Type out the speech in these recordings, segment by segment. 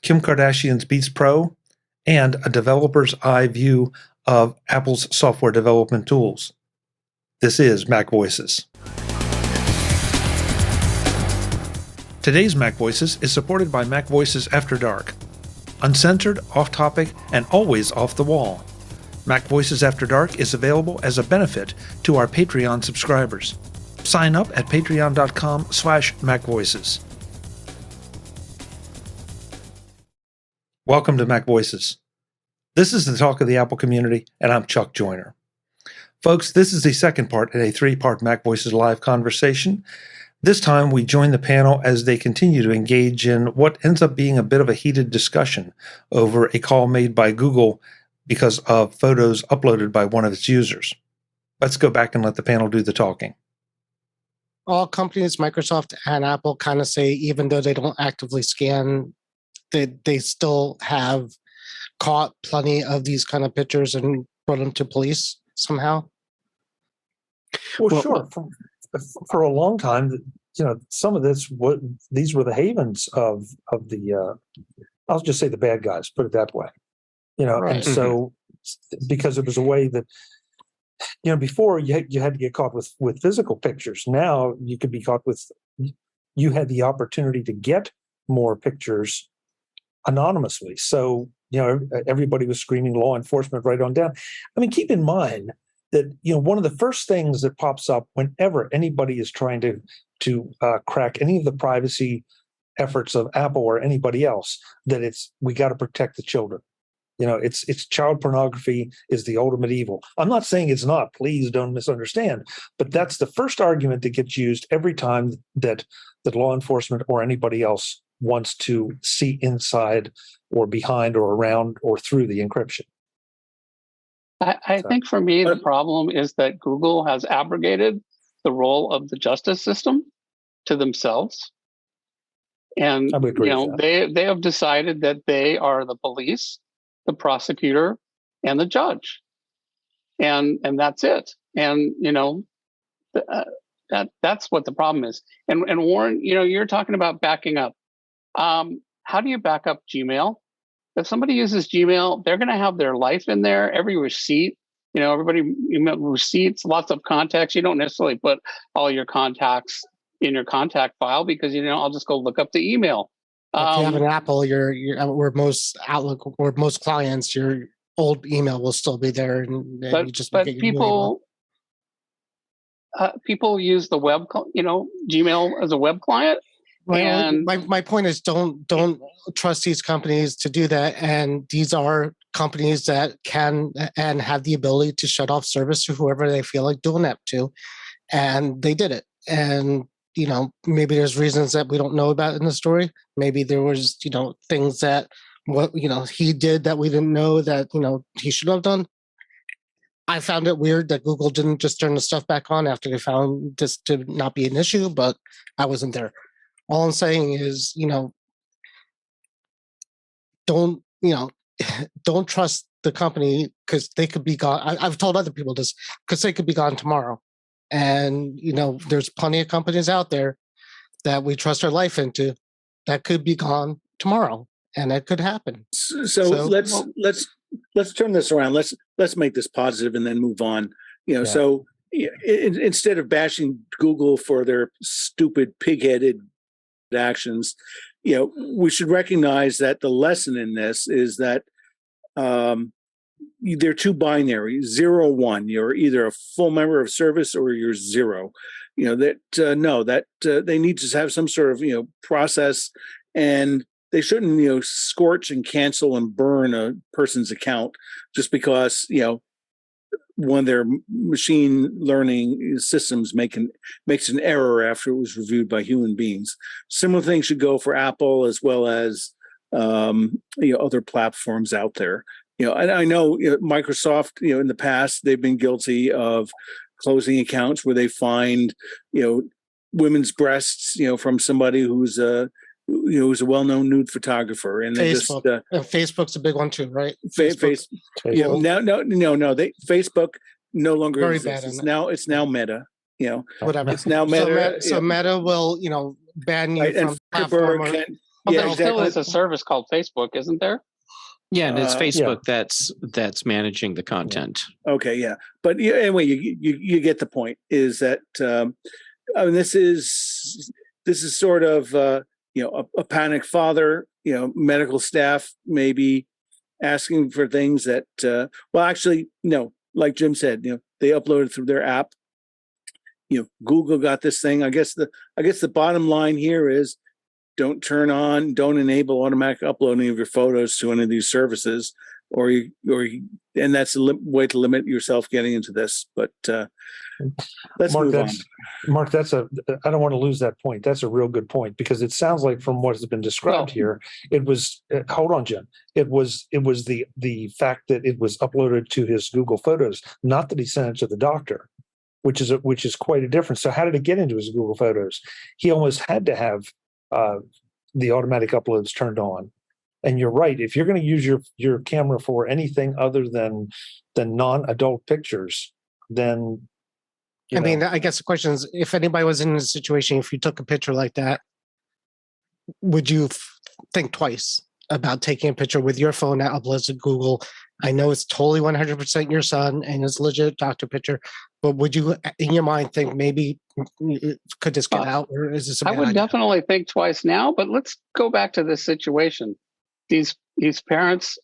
Kim Kardashian's Beats Pro, and a developer's eye view of Apple's software development tools. This is MacVoices. Today's MacVoices is supported by MacVoices After Dark. Uncensored, off-topic, and always off the wall. MacVoices After Dark is available as a benefit to our Patreon subscribers. Sign up at patreon.com/MacVoices. Welcome to MacVoices. This is the talk of the Apple community, and I'm Chuck Joyner. Folks, this is the second part in a three-part MacVoices live conversation. This time, we join the panel as they continue to engage in what ends up being a bit of a heated discussion over a call made by Google because of photos uploaded by one of its users. Let's go back and let the panel do the talking. All companies, Microsoft and Apple, kind of say even though they don't actively scan, they still have caught plenty of these kind of pictures and brought them to police somehow. Well, sure. For a long time, some of these were the havens of the I'll just say the bad guys, put it that way. Right. And so because it was a way that before you had to get caught with physical pictures. Now you could be caught you had the opportunity to get more pictures anonymously. So everybody was screaming law enforcement right on down. I mean, keep in mind that one of the first things that pops up whenever anybody is trying to crack any of the privacy efforts of Apple or anybody else, that we got to protect the children. It's child pornography is the ultimate evil. I'm not saying it's not. Please don't misunderstand. But that's the first argument that gets used every time that law enforcement or anybody else wants to see inside or behind or around or through the encryption. I think for me, the problem is that Google has abrogated the role of the justice system to themselves. And they have decided that they are the police, the prosecutor, and the judge. And that's it. And that's what the problem is. And Warren, you're talking about backing up. How do you back up Gmail? If somebody uses Gmail, they're going to have their life in there, every receipt, everybody receipts, lots of contacts. You don't necessarily put all your contacts in your contact file because, I'll just go look up the email. If you have an Apple, where most Outlook or most clients, your old email will still be there. But people use the web, Gmail as a web client. And my point is don't trust these companies to do that. And these are companies that can and have the ability to shut off service to whoever they feel like doing that to. And they did it. And, maybe there's reasons that we don't know about in the story. Maybe there was, things that he did that we didn't know that, he should have done. I found it weird that Google didn't just turn the stuff back on after they found this to not be an issue, but I wasn't there. All I'm saying is, don't trust the company because they could be gone. I've told other people this because they could be gone tomorrow. And, there's plenty of companies out there that we trust our life into that could be gone tomorrow, and that could happen. So let's turn this around. Let's make this positive and then move on. So instead of bashing Google for their stupid pig-headed actions, we should recognize that the lesson in this is that they're too binary, 0, 1. You're either a full member of service or you're zero. They need to have some sort of process, and they shouldn't scorch and cancel and burn a person's account just because one of their machine learning systems makes an error after it was reviewed by human beings. Similar things should go for Apple as well as other platforms out there. And I know Microsoft, in the past, they've been guilty of closing accounts where they find, women's breasts, from somebody who's a well-known nude photographer, and Facebook. Facebook's a big one too, right? Facebook. Facebook no longer exists. It's now Meta. Whatever. It's now Meta. So Meta will, ban you from platform. Well, Yeah, there still exactly. is a service called Facebook, isn't there? Yeah, and it's Yeah. Facebook that's managing the content. Okay, yeah, but yeah, anyway, you get the point. Is that I mean, this is sort of a panicked father, medical staff maybe asking for things that well, actually, no, like Jim said, they uploaded through their app. Google got this thing. I guess the bottom line here is don't enable automatic uploading of your photos to any of these services, and that's a way to limit yourself getting into this. But let's Mark, move on. Mark, I don't want to lose that point. That's a real good point, because it sounds like from what has been described here, it was, hold on, Jim. It was the fact that it was uploaded to his Google Photos, not that he sent it to the doctor, which is quite a difference. So how did it get into his Google Photos? He almost had to have the automatic uploads turned on. And you're right. If you're going to use your camera for anything other than non-adult pictures, then I mean, I guess the question is, if anybody was in a situation, if you took a picture like that, would you think twice about taking a picture with your phone that uploads to Google? I know it's totally 100% your son and it's a legit doctor picture, but would you, in your mind, think maybe could this get out, or is this? I would definitely think twice now. But let's go back to this situation. These parents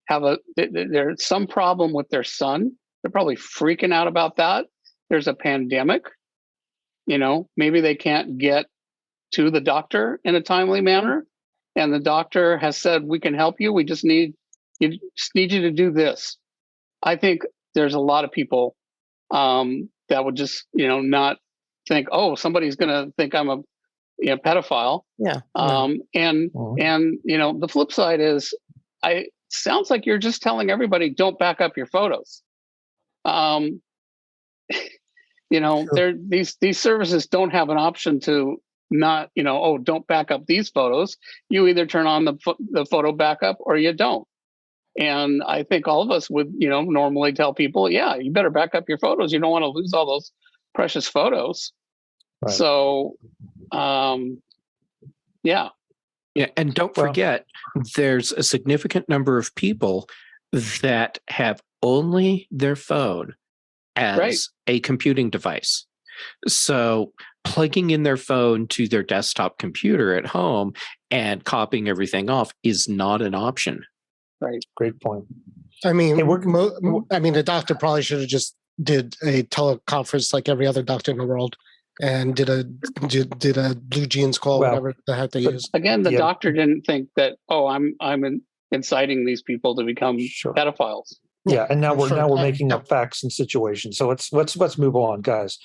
there's some problem with their son. They're probably freaking out about that. There's a pandemic. Maybe they can't get to the doctor in a timely manner, and the doctor has said, "We can help you. We just need you to do this." I think there's a lot of people that would just not think, "Oh, somebody's going to think I'm a pedophile." Yeah. And the flip side is, sounds like you're just telling everybody, don't back up your photos. Sure. These services don't have an option to not, don't back up these photos. You either turn on the photo backup or you don't. And I think all of us would, normally tell people, yeah, you better back up your photos. You don't want to lose all those precious photos. Right. So, yeah. Yeah, and don't forget, there's a significant number of people that have only their phone as a computing device. So plugging in their phone to their desktop computer at home and copying everything off is not an option. Right. Great point. I mean, the doctor probably should have just did a teleconference like every other doctor in the world and did a blue jeans call, whatever the heck they use. Again, the doctor didn't think that, I'm inciting these people to become pedophiles. Yeah, and now we're making up facts and situations. So let's move on, guys,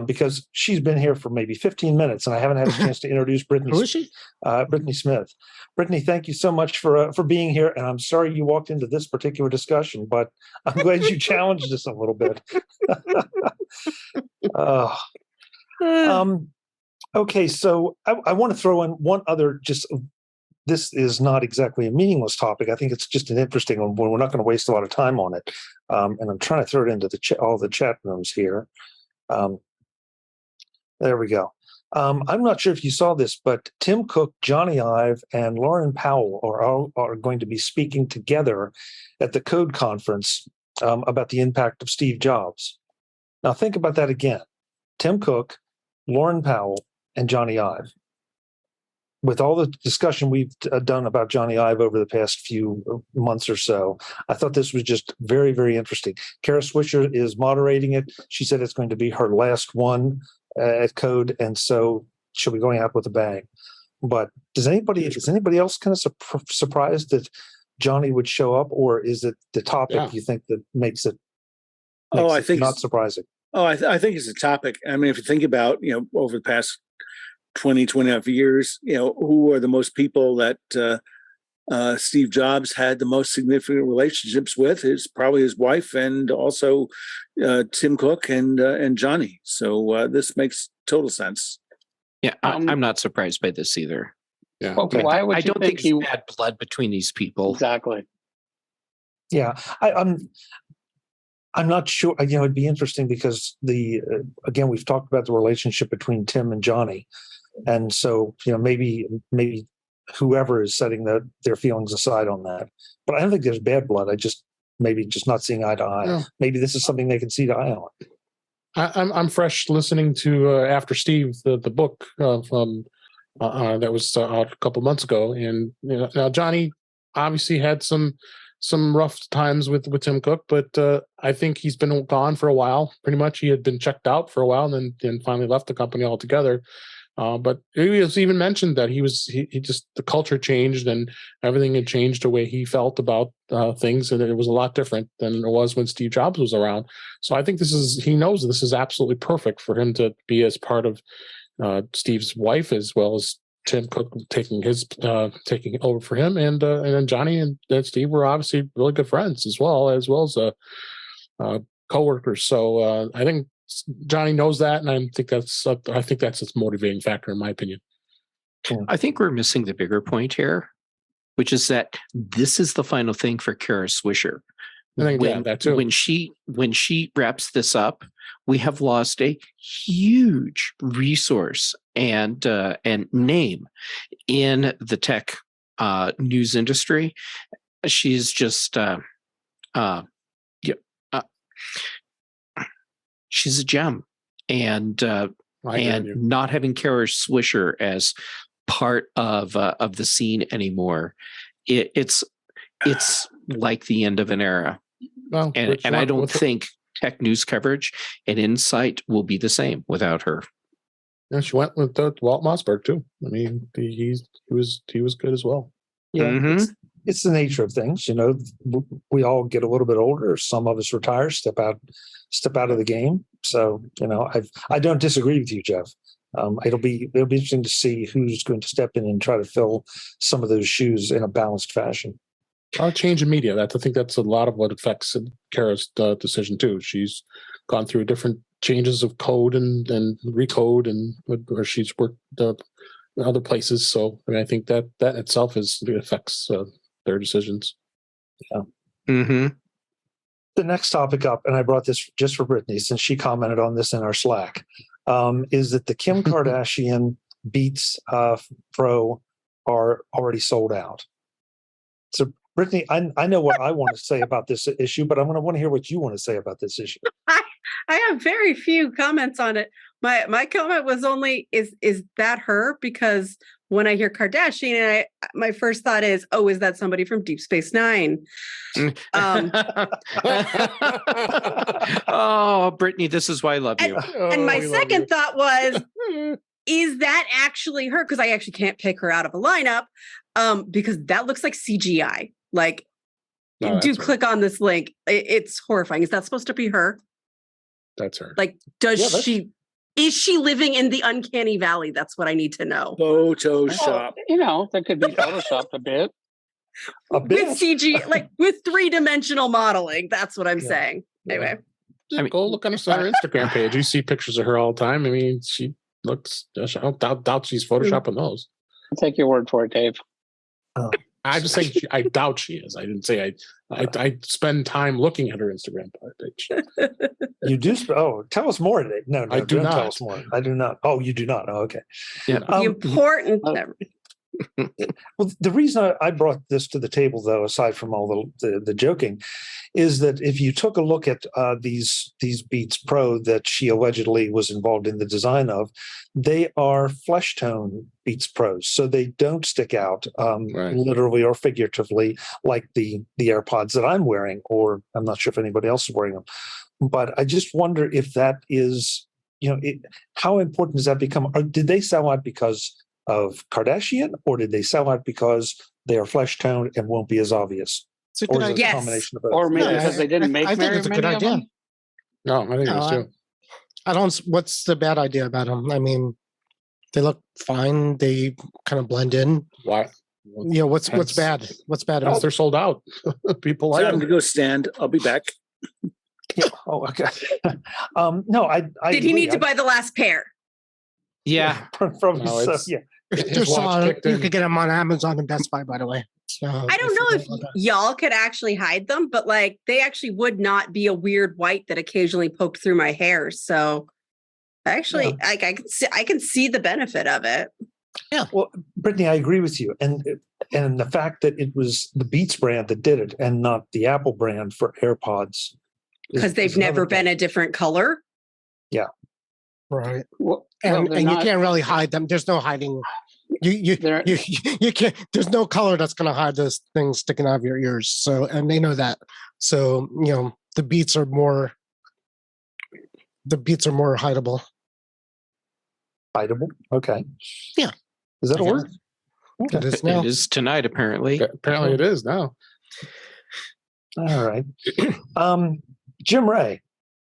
because she's been here for maybe 15 minutes, and I haven't had a chance to introduce Brittany. Who is she? Brittany Smith. Brittany, thank you so much for being here, and I'm sorry you walked into this particular discussion, but I'm glad you challenged us a little bit. Okay, so I want to throw in one other this is not exactly a meaningless topic. I think it's just an interesting one. We're not going to waste a lot of time on it. And I'm trying to throw it into all the chat rooms here. There we go. I'm not sure if you saw this, but Tim Cook, Johnny Ive, and Lauren Powell are going to be speaking together at the Code Conference about the impact of Steve Jobs. Now think about that again. Tim Cook, Lauren Powell, and Johnny Ive. With all the discussion we've done about Johnny Ive over the past few months or so, I thought this was just very, very interesting. Kara Swisher is moderating it. She said it's going to be her last one at Code, and so she'll be going out with a bang. But is anybody else kind of surprised that Johnny would show up, or is it the topic you think that makes it not surprising? I think it's a topic. I mean, if you think about, over the past 20.5 years, who are the most people that Steve Jobs had the most significant relationships with? Is probably his wife, and also Tim Cook and Johnny. So this makes total sense. Yeah, I'm not surprised by this either. Yeah. Okay. Why would I don't think he had blood between these people. Exactly. Yeah, I'm not sure. It'd be interesting because again, we've talked about the relationship between Tim and Johnny. And so, maybe whoever is setting their feelings aside on that. But I don't think there's bad blood. I just maybe just not seeing eye to eye. Yeah. Maybe this is something they can see to eye on. I'm fresh listening to After Steve, the book from that was out a couple months ago, and now Johnny obviously had some rough times with Tim Cook, but I think he's been gone for a while. Pretty much, he had been checked out for a while, and then finally left the company altogether. But it was even mentioned that he just the culture changed and everything had changed the way he felt about things, and it was a lot different than it was when Steve Jobs was around. So I think he knows this is absolutely perfect for him to be as part of Steve's wife, as well as Tim Cook taking over for him, and then Johnny and Steve were obviously really good friends as well as co-workers. So I think Johnny knows that, and I think that's its motivating factor, in my opinion. I think we're missing the bigger point here, which is that this is the final thing for Kara Swisher. I think that too. When she wraps this up, we have lost a huge resource and name in the tech news industry. She's just she's a gem, and not having Kara Swisher as part of the scene anymore, it's like the end of an era. Well, and I don't think tech news coverage and insight will be the same without her. Yeah, she went with Walt Mossberg too. I mean, he was good as well. Yeah, it's the nature of things. We all get a little bit older. Some of us retire, step out of the game. So I don't disagree with you, Jeff. It'll be interesting to see who's going to step in and try to fill some of those shoes in a balanced fashion. Change in media. I think that's a lot of what affects Kara's decision too. She's gone through different changes of code and recode, and where she's worked other places. So I think that itself affects their decisions. Yeah. Mm-hmm. The next topic up, and I brought this just for Brittany since she commented on this in our Slack, is that the Kim Kardashian Beats Pro are already sold out. So, Brittany, I know what I want to say about this issue, but I'm going to want to hear what you want to say about this issue. I have very few comments on it. My comment was only, is that her? Because when I hear Kardashian, my first thought is, oh, is that somebody from Deep Space Nine? Oh, Brittany, this is why I love you. And my second thought was, is that actually her? Because I actually can't pick her out of a lineup because that looks like CGI. Like, click on this link. It's horrifying. Is that supposed to be her? That's her. Like, is she living in the uncanny valley? That's what I need to know. Photoshop. That could be photoshopped a bit. With CG, like with 3-dimensional modeling. That's what I'm saying. Anyway. Go look on her Instagram page. You see pictures of her all the time. I mean, she looks, I don't doubt she's photoshopping those. I'll take your word for it, Dave. Oh. I'm just saying I doubt she is. I didn't say I spend time looking at her Instagram page. You do? Tell us more today. No, I do not. Tell us more. I do not. Oh, you do not. Oh, okay. Yeah. The important. Well, the reason I brought this to the table, though, aside from all the joking, is that if you took a look at these Beats Pro that she allegedly was involved in the design of, they are flesh tone Beats Pros, so they don't stick out literally or figuratively like the AirPods that I'm wearing, or I'm not sure if anybody else is wearing them. But I just wonder if that is, how important does that become? Or did they sell out because of Kardashian, or did they sell out because they are flesh toned and won't be as obvious? It's a good idea. Yes. Combination of both? Or maybe because they didn't make I think it's a good idea. No, I think it is too. I don't. What's the bad idea about them? I mean, they look fine. They kind of blend in. Why? What's bad? What's bad about They're sold out. People like I'm them. going to go stand. I'll be back. Yeah. Oh, okay. No, I Did he need to buy the last pair? Yeah. From No, it's- yeah. You could get them on Amazon and Best Buy, by the way. So I don't know if y'all could actually hide them, but like they actually would not be a weird white that occasionally poked through my hair. So actually, I can see the benefit of it. Well, Brittany, I agree with you, and the fact that it was the Beats brand that did it and not the Apple brand for AirPods, because they've never been a different color. Yeah, right. Well, And you can't really hide them. There's no hiding. You can't. There's no color that's going to hide those things sticking out of your ears. So, and they know that. So, the Beats are more hideable. Hideable. Okay. Yeah. Is that a word? It is now. It is tonight, apparently. Apparently, it is now. All right. Jim Ray,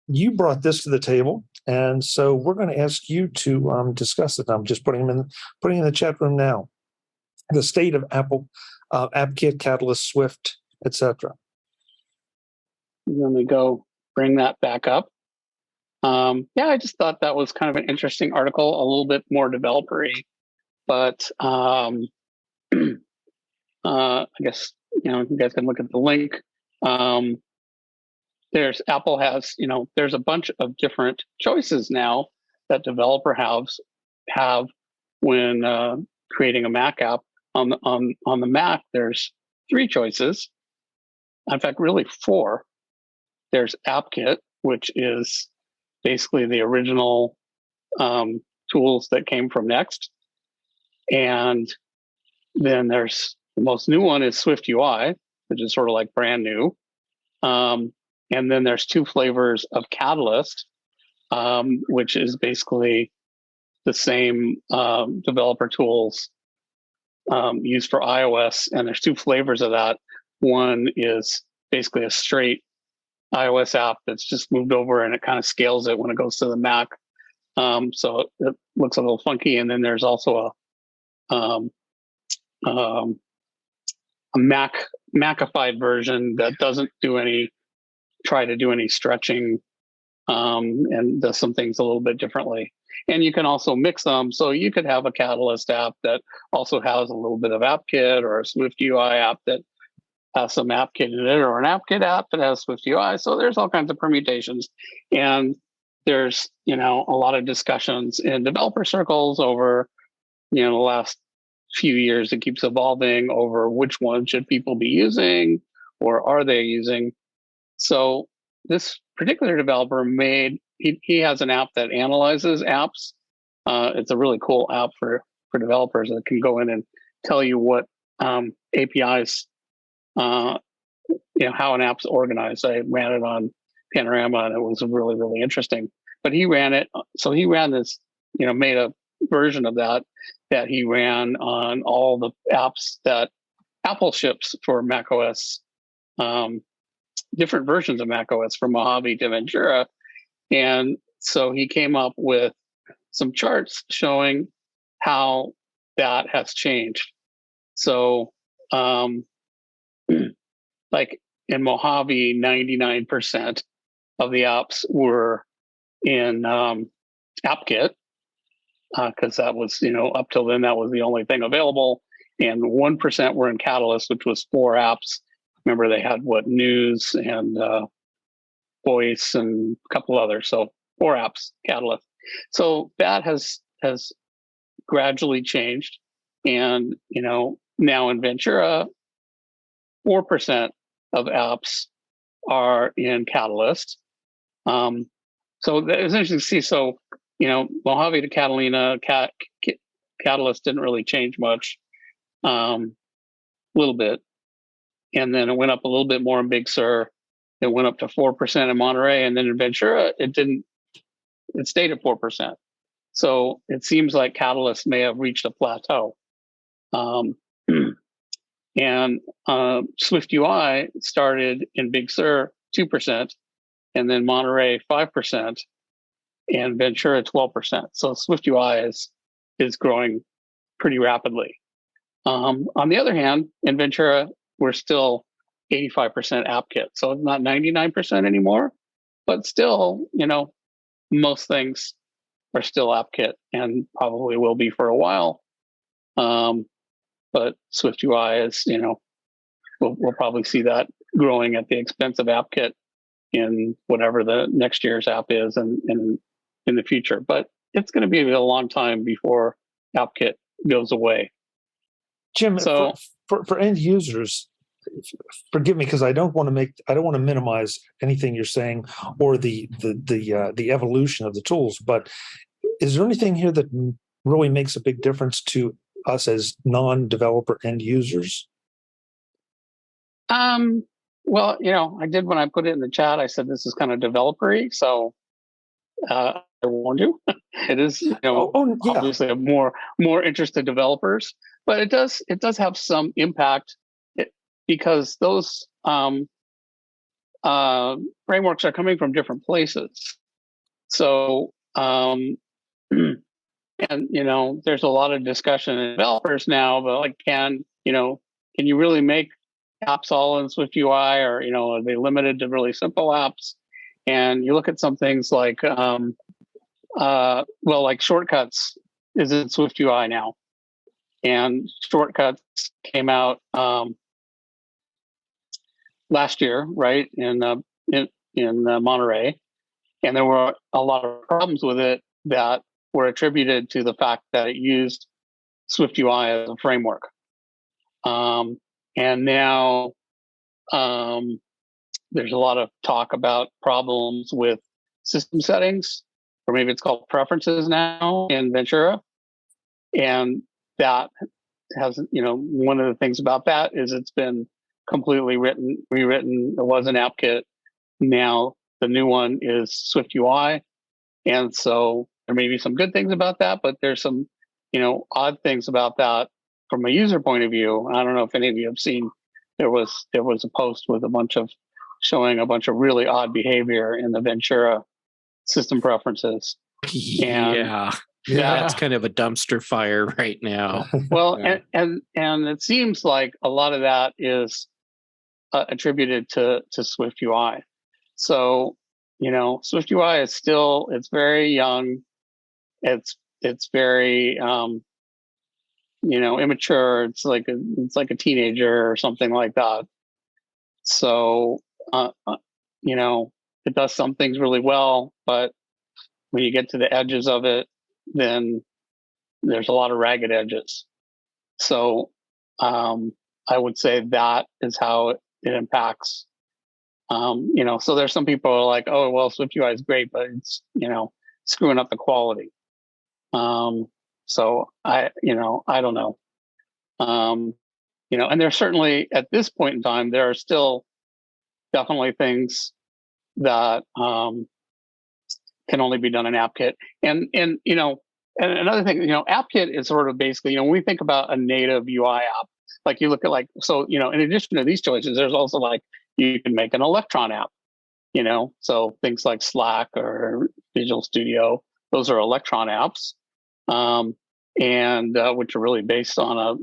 you brought this to the table, and so we're going to ask you to discuss it. I'm just putting in the chat room now. The state of Apple, AppKit, Catalyst, Swift, etc. Let me go bring that back up. I just thought that was kind of an interesting article, a little bit more developer-y, but I guess you guys can look at the link. Apple has there's a bunch of different choices now that developer have when creating a Mac app on the Mac. There's 3 choices. In fact, really 4. There's AppKit, which is basically the original tools that came from Next. And then there's the most new one is SwiftUI, which is sort of like brand new. And then there's 2 flavors of Catalyst, which is basically the same developer tools used for iOS. And there's 2 flavors of that. One is basically a straight iOS app that's just moved over and it kind of scales it when it goes to the Mac. So it looks a little funky. And then there's also a Macified version that doesn't try to do any stretching and does some things a little bit differently. And you can also mix them. So you could have a Catalyst app that also has a little bit of AppKit, or a SwiftUI app that has some AppKit in it, or an AppKit app that has SwiftUI. So there's all kinds of permutations. And there's, a lot of discussions in developer circles over, the last few years. It keeps evolving over which one should people be using, or are they using. So this particular developer he has an app that analyzes apps. It's a really cool app for developers that can go in and tell you what APIs, how an app's organized. I ran it on Panorama and it was really, really interesting. But he ran it. So he ran this, made a version of that he ran on all the apps that Apple ships for macOS, different versions of macOS, from Mojave to Ventura. And so he came up with some charts showing how that has changed. So, like in Mojave, 99% of the apps were in AppKit, because that was, up till then, that was the only thing available. And 1% were in Catalyst, which was 4 apps. Remember, they had news and voice and a couple others. So 4 apps, Catalyst. So that has gradually changed. And, now in Ventura, 4% of apps are in Catalyst. So it's interesting to see. So, Mojave to Catalina, Catalyst didn't really change much, a little bit. And then it went up a little bit more in Big Sur. It went up to 4% in Monterey. And then in Ventura, it stayed at 4%. So it seems like Catalyst may have reached a plateau. And SwiftUI started in Big Sur 2%, and then Monterey 5%, and Ventura 12%. So SwiftUI is growing pretty rapidly. On the other hand, in Ventura, we're still 85% AppKit. So it's not 99% anymore, but still, most things are still AppKit and probably will be for a while. But SwiftUI is, we'll probably see that growing at the expense of AppKit in whatever the next year's app is and in the future. But it's going to be a long time before AppKit goes away. Jim, So for end users, forgive me because I don't want to minimize anything you're saying or the evolution of the tools, but is there anything here that really makes a big difference to us as non-developer end users? Well, I did when I put it in the chat, I said this is kind of developer-y, so I warned you. It is, obviously a more interested developers, but it does have some impact because those frameworks are coming from different places. So, and there's a lot of discussion in developers now about like, can you really make apps all in SwiftUI, or are they limited to really simple apps? And you look at some things like like shortcuts is in SwiftUI now, and shortcuts came out last year, right, in Monterey, and there were a lot of problems with it that were attributed to the fact that it used SwiftUI as a framework. And now there's a lot of talk about problems with system settings, or maybe it's called preferences now in Ventura. And that has, one of the things about that is it's been completely rewritten. It was an AppKit. Now the new one is SwiftUI. And so there may be some good things about that, but there's some, odd things about that from a user point of view. I don't know if any of you have seen, there was a post with showing a bunch of really odd behavior in the Ventura system preferences. Yeah. That's kind of a dumpster fire right now. Well, and it seems like a lot of that is attributed to SwiftUI. So, SwiftUI is still, it's very young. It's very, immature. It's like a teenager or something like that. So, it does some things really well, but when you get to the edges of it, then there's a lot of ragged edges. So, I would say that is how it impacts. So there's some people who are like, oh, well, SwiftUI is great, but it's, screwing up the quality. So I don't know. And there's certainly at this point in time, there are still definitely things that can only be done in AppKit. And another thing, AppKit is sort of basically, when we think about a native UI app, like you look at in addition to these choices, there's also like, you can make an Electron app, so things like Slack or Visual Studio, those are Electron apps, and which are really based on a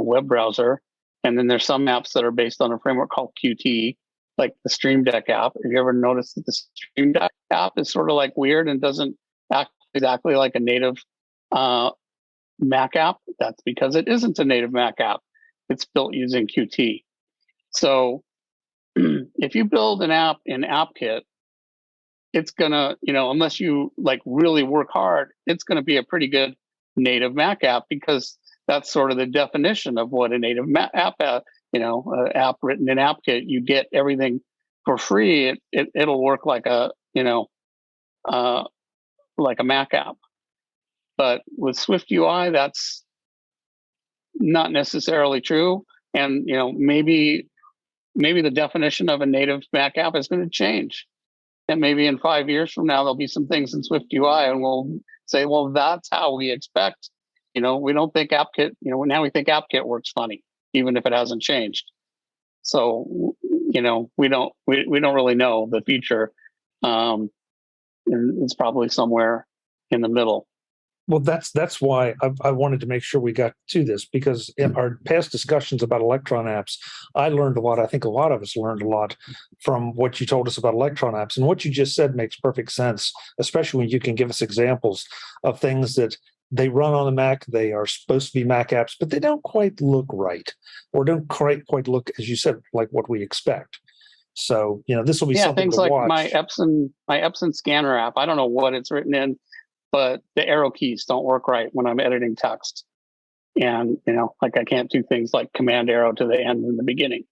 web browser. And then there's some apps that are based on a framework called Qt, like the Stream Deck app. Have you ever noticed that the Stream Deck app is sort of like weird and doesn't act exactly like a native Mac app? That's because it isn't a native Mac app. It's built using Qt. So if you build an app in AppKit, it's gonna, unless you like really work hard, it's gonna be a pretty good native Mac app, because that's sort of the definition of what a native app, an app written in AppKit. You get everything for free. It'll work like a Mac app. But with SwiftUI, that's not necessarily true. And maybe the definition of a native Mac app is going to change. And maybe in 5 years from now, there'll be some things in SwiftUI and we'll say, well, that's how we expect. We don't think AppKit, now we think AppKit works funny, even if it hasn't changed. So, we don't really know the future. And it's probably somewhere in the middle. Well, that's why I wanted to make sure we got to this, because in our past discussions about Electron apps, I learned a lot. I think a lot of us learned a lot from what you told us about Electron apps. And what you just said makes perfect sense, especially when you can give us examples of things that they run on the Mac. They are supposed to be Mac apps, but they don't quite look right, or don't quite look, as you said, like what we expect. So, this will be something things to like watch. my Epson scanner app. I don't know what it's written in, but the arrow keys don't work right when I'm editing text. And, like I can't do things like command arrow to the end and the beginning.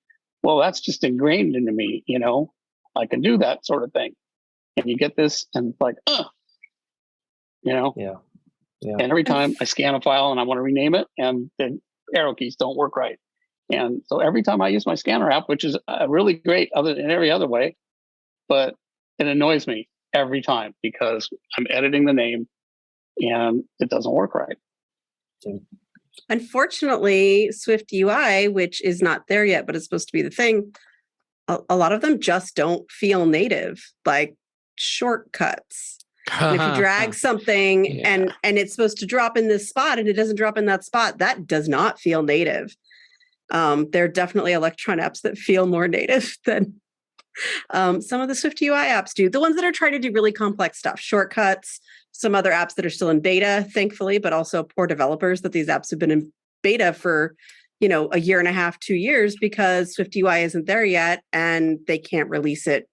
Well, that's just ingrained into me, I can do that sort of thing. And you get this and it's like, Yeah. And every time I scan a file and I want to rename it, and the arrow keys don't work right. And so every time I use my scanner app, which is really great other than every other way, but it annoys me every time because I'm editing the name and it doesn't work right. Unfortunately, SwiftUI, which is not there yet, but it's supposed to be the thing, a lot of them just don't feel native, like shortcuts. And if you drag something and it's supposed to drop in this spot and it doesn't drop in that spot, that does not feel native. There are definitely Electron apps that feel more native than some of the SwiftUI apps do. The ones that are trying to do really complex stuff, shortcuts, some other apps that are still in beta, thankfully, but also poor developers that these apps have been in beta for, a year and a half, 2 years, because SwiftUI isn't there yet and they can't release it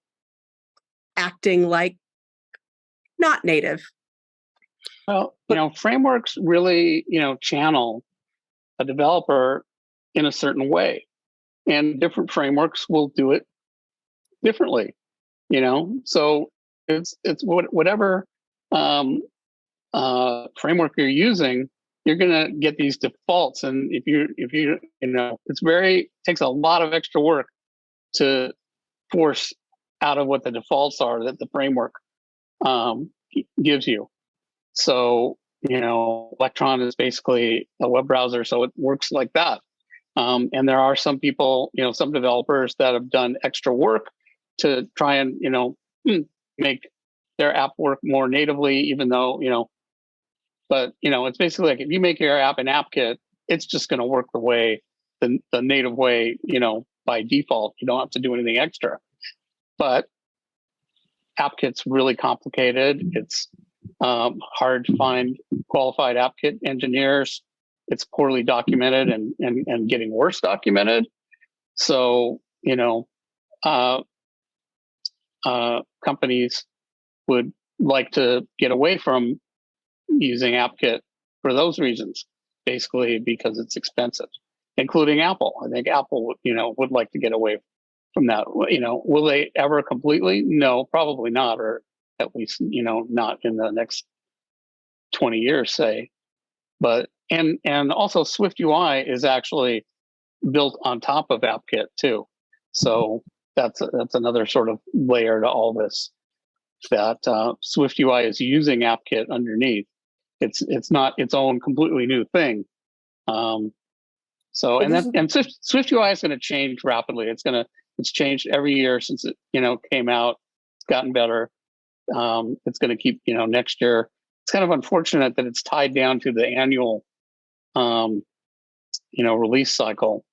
acting like not native. Well, frameworks really, channel a developer in a certain way, and different frameworks will do it differently, so it's whatever framework you're using, you're going to get these defaults. And if you takes a lot of extra work to force out of what the defaults are that the framework gives you. So, Electron is basically a web browser, so it works like that. And there are some people, some developers that have done extra work to try and, make their app work more natively, even though, but, it's basically like if you make your app in AppKit, it's just going to work the way, the native way, by default. You don't have to do anything extra. But AppKit's really complicated. It's hard to find qualified AppKit engineers. It's poorly documented and getting worse documented. So, companies would like to get away from using AppKit for those reasons, basically because it's expensive, including Apple. I think Apple, would like to get away from that. Will they ever completely? No, probably not, or at least, not in the next 20 years, say. But and also SwiftUI is actually built on top of AppKit too. So that's another sort of layer to all this, that SwiftUI is using AppKit underneath. It's not its own completely new thing. So SwiftUI is going to change rapidly. It's changed every year since it came out. It's gotten better. It's going to keep next year. It's kind of unfortunate that it's tied down to the annual release cycle.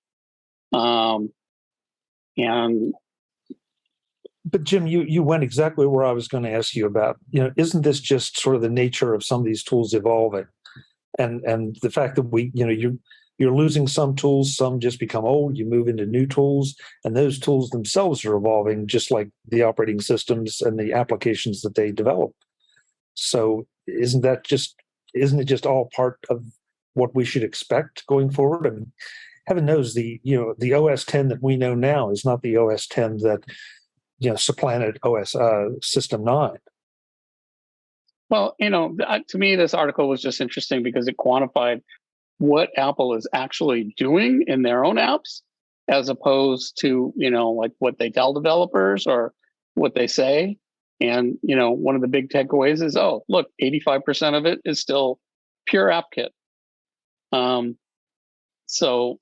But Jim, you went exactly where I was going to ask you about. Isn't this just sort of the nature of some of these tools evolving, and the fact that you're losing some tools, some just become old. You move into new tools, and those tools themselves are evolving, just like the operating systems and the applications that they develop. So isn't it just all part of what we should expect going forward? I mean, heaven knows the OS 10 that we know now is not the OS 10 that supplanted OS System 9. Well, to me, this article was just interesting because it quantified what Apple is actually doing in their own apps, as opposed to, like what they tell developers or what they say. And, one of the big takeaways is, oh, look, 85% of it is still pure AppKit. So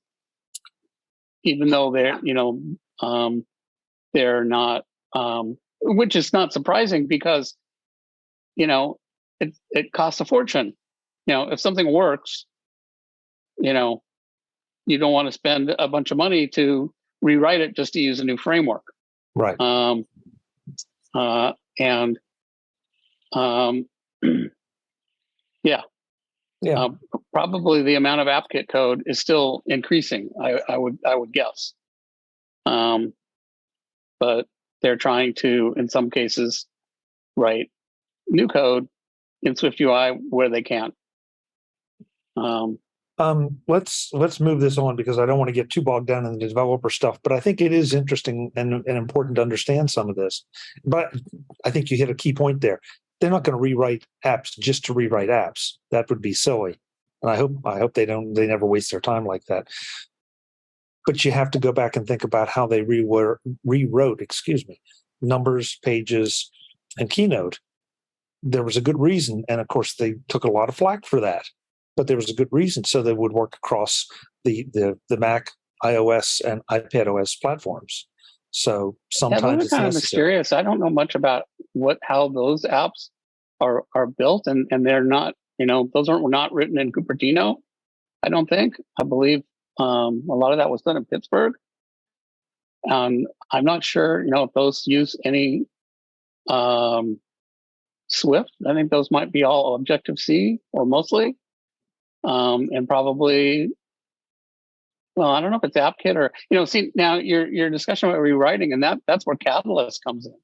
even though they're not, which is not surprising because, it costs a fortune. If something works, you don't want to spend a bunch of money to rewrite it just to use a new framework. Right. Yeah. Probably the amount of AppKit code is still increasing. I would guess. But they're trying to, in some cases, write new code in SwiftUI where they can't. Let's move this on because I don't want to get too bogged down in the developer stuff, but I think it is interesting and important to understand some of this. But I think you hit a key point there. They're not going to rewrite apps just to rewrite apps. That would be silly. And I hope they never waste their time like that. But you have to go back and think about how they rewrote, numbers, pages, and Keynote. There was a good reason, and of course they took a lot of flack for that. But there was a good reason, so they would work across the Mac, iOS, and iPadOS platforms. So sometimes it's kind of mysterious. I don't know much about how those apps are built, and they're not. Those were not written in Cupertino. I don't think. I believe a lot of that was done in Pittsburgh. I'm not sure. If those use any Swift. I think those might be all Objective-C or mostly. And probably, well, I don't know if it's AppKit or, see now your discussion about rewriting, and that's where Catalyst comes in,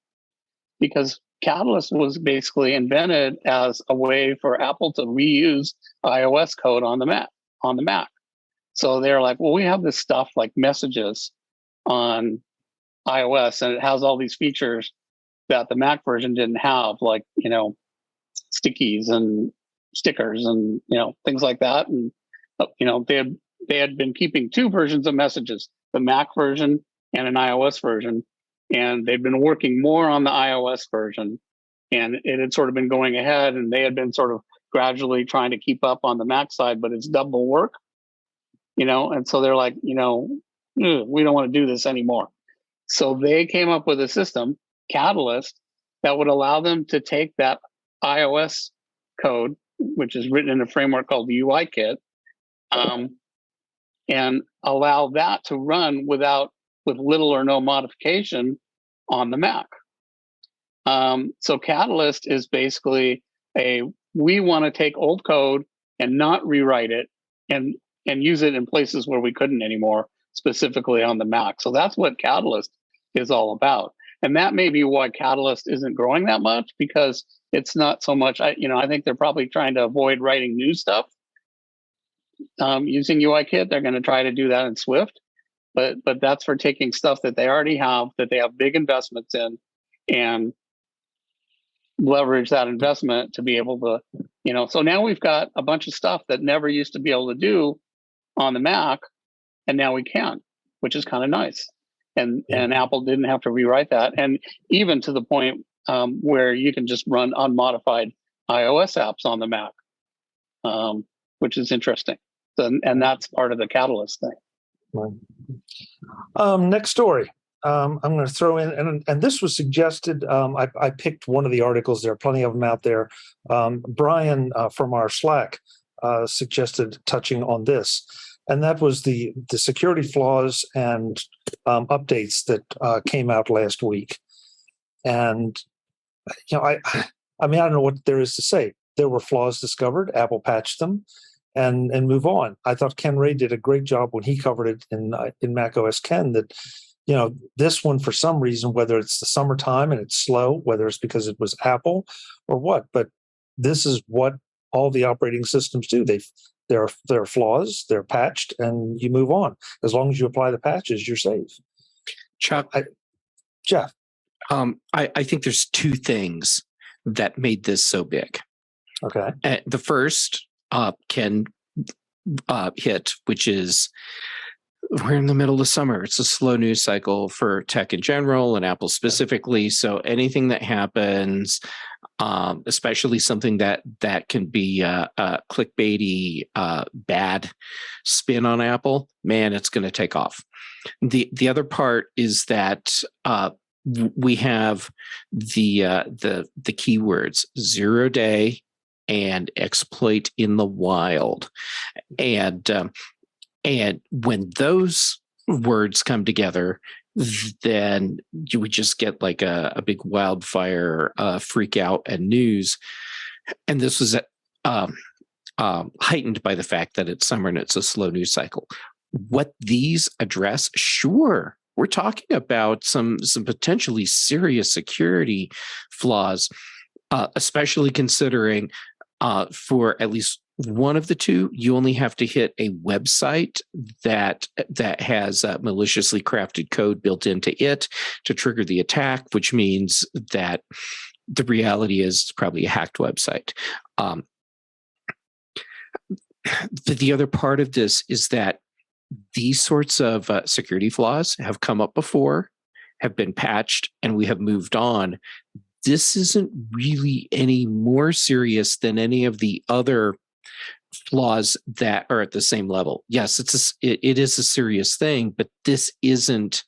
because Catalyst was basically invented as a way for Apple to reuse iOS code on the Mac. So they're like, well, we have this stuff like messages on iOS, and it has all these features that the Mac version didn't have, like, stickies and stickers and things like that. And they had been keeping two versions of messages, the Mac version and an iOS version, and they've been working more on the iOS version, and it had sort of been going ahead, and they had been sort of gradually trying to keep up on the Mac side, but it's double work, and so they're like, we don't want to do this anymore. So they came up with a system, Catalyst, that would allow them to take that iOS code, which is written in a framework called the UI kit, and allow that to run with little or no modification on the Mac. So Catalyst is basically we want to take old code and not rewrite it and use it in places where we couldn't anymore, specifically on the Mac. So that's what Catalyst is all about. And that may be why Catalyst isn't growing that much, because it's not so much, I think they're probably trying to avoid writing new stuff using UIKit. They're going to try to do that in Swift, but that's for taking stuff that they already have, that they have big investments in, and leverage that investment to be able to, so now we've got a bunch of stuff that never used to be able to do on the Mac, and now we can, which is kind of nice. And Apple didn't have to rewrite that. And even to the point where you can just run unmodified iOS apps on the Mac, which is interesting. And that's part of the Catalyst thing. Next story. I'm going to throw in, and this was suggested. I picked one of the articles. There are plenty of them out there. Brian from our Slack suggested touching on this. And that was the security flaws and updates that came out last week. And I don't know what there is to say. There were flaws discovered. Apple patched them, and move on. I thought Ken Ray did a great job when he covered it in macOS Ken. That this one, for some reason, whether it's the summertime and it's slow, whether it's because it was Apple or what, but this is what all the operating systems do. There are flaws, they're patched, and you move on. As long as you apply the patches, you're safe. Chuck, Jeff. I think there's two things that made this so big. Okay. The first Ken hit, which is we're in the middle of summer. It's a slow news cycle for tech in general and Apple specifically. So anything that happens, especially something that can be a clickbaity, bad spin on Apple, man, it's going to take off. The other part is that we have the keywords 0 day and exploit in the wild, and when those words come together, then you would just get like a big wildfire freak out and news. And this was heightened by the fact that it's summer and it's a slow news cycle. What these address, sure, we're talking about some potentially serious security flaws, especially considering for at least one of the two. You only have to hit a website that has maliciously crafted code built into it to trigger the attack, which means that the reality is probably a hacked website. The other part of this is that these sorts of security flaws have come up before, have been patched, and we have moved on. This isn't really any more serious than any of the other flaws that are at the same level. Yes, it is a serious thing, but this isn't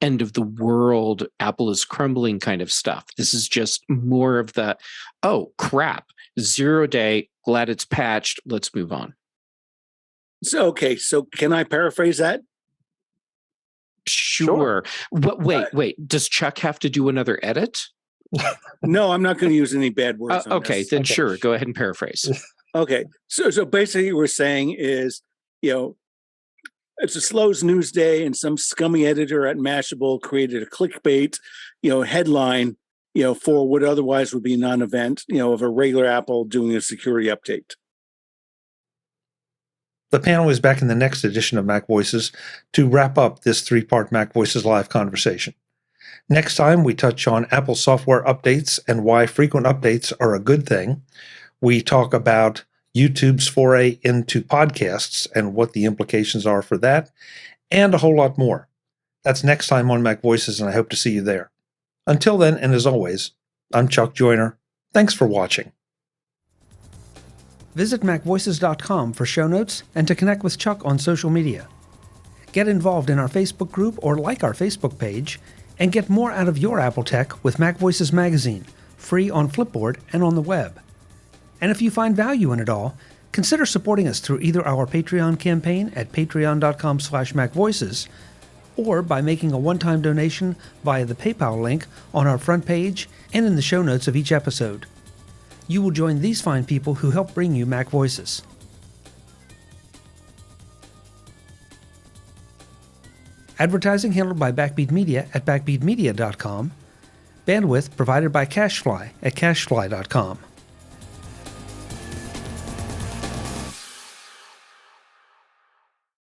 end of the world, Apple is crumbling kind of stuff. This is just more of the, oh crap, 0 day, glad it's patched, let's move on. So can I paraphrase that? Sure. But wait, does Chuck have to do another edit? No, I'm not going to use any bad words. Okay, then okay. Sure, go ahead and paraphrase. Okay, so basically what we're saying is, it's a slow news day and some scummy editor at Mashable created a clickbait, headline, for what otherwise would be a non-event, of a regular Apple doing a security update. The panel is back in the next edition of MacVoices to wrap up this 3-part MacVoices Live conversation. Next time, we touch on Apple software updates and why frequent updates are a good thing. We talk about YouTube's foray into podcasts and what the implications are for that, and a whole lot more. That's next time on MacVoices, and I hope to see you there. Until then, and as always, I'm Chuck Joyner. Thanks for watching. Visit MacVoices.com for show notes and to connect with Chuck on social media. Get involved in our Facebook group or like our Facebook page, and get more out of your Apple tech with MacVoices Magazine, free on Flipboard and on the web. And if you find value in it all, consider supporting us through either our Patreon campaign at patreon.com/MacVoices or by making a one-time donation via the PayPal link on our front page and in the show notes of each episode. You will join these fine people who help bring you MacVoices. Advertising handled by Backbeat Media at backbeatmedia.com. Bandwidth provided by CacheFly at cachefly.com.